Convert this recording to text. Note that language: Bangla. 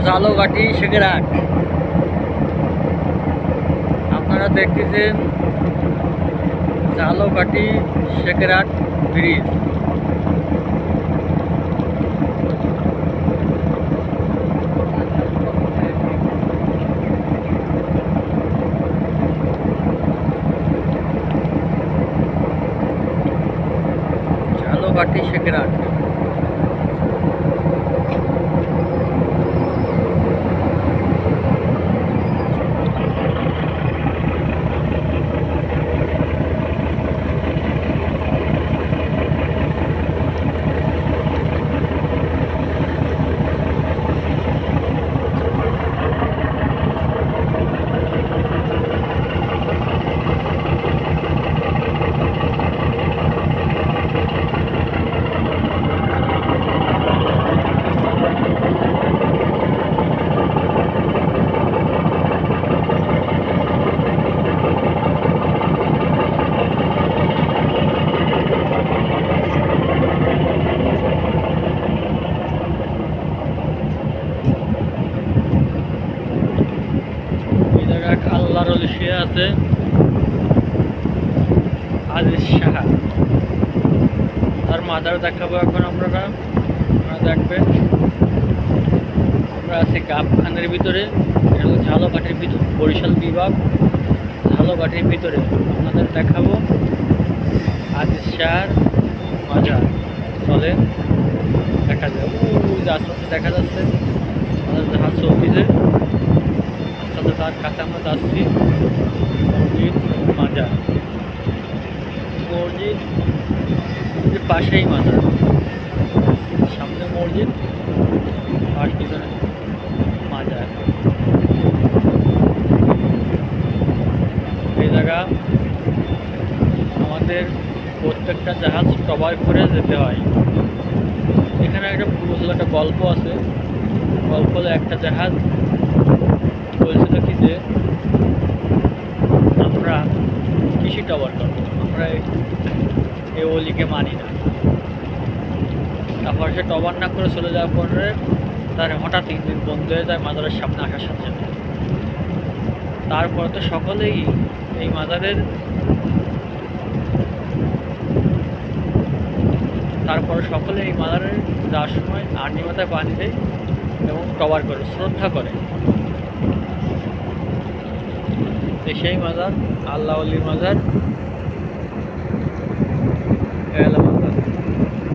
জালকাঠি শেখেরহাট। আপনারা দেখতেছেন জালকাঠি শেখেরহাট ব্রিজ। জালকাঠি শেখেরহাট। আল্লাহর ওলি শুয়ে আছে আজিজ শাহ, তার মাদার দেখাবো এখন আপনারা দেখবেন। আমরা আছি গাবখানের ভিতরে, ঝালকাঠির ভিতর, বরিশাল বিভাগ ঝালকাঠির ভিতরে। আপনাদের দেখাবো আজিজ শাহর মাজার। চলে দেখা যায়, দেখা যাচ্ছে আমাদের জাহাজ চৌকিতে। তার কাছে আমরা যাচ্ছি মসজিদ মাজার, মসজিদ পাশেই মাজার, সামনে মসজিদ, পাশ পিছনে মাজার। এই জায়গা আমাদের প্রত্যেকটা জাহাজ টবার করে যেতে হয়। এখানে একটা পুরো একটা গল্প আছে। গল্প হলো একটা জাহাজ বলছিল কি যে আমরা কৃষি টবার করবো, আমরা এই ওলিকে মানি না। তারপর সে টবার না করে চলে যাওয়ার পরে তার হঠাৎ ইঞ্জিন বন্ধ হয়ে যায় মাজারের সামনে আসার সাথে সাথে। তারপর তো সকলেই এই মাজারের যাওয়ার সময় আর্নি মাথায় পানি দেয় এবং টবার করে শ্রদ্ধা করে। সেই মাজার আল্লাহ ওলির মাজার।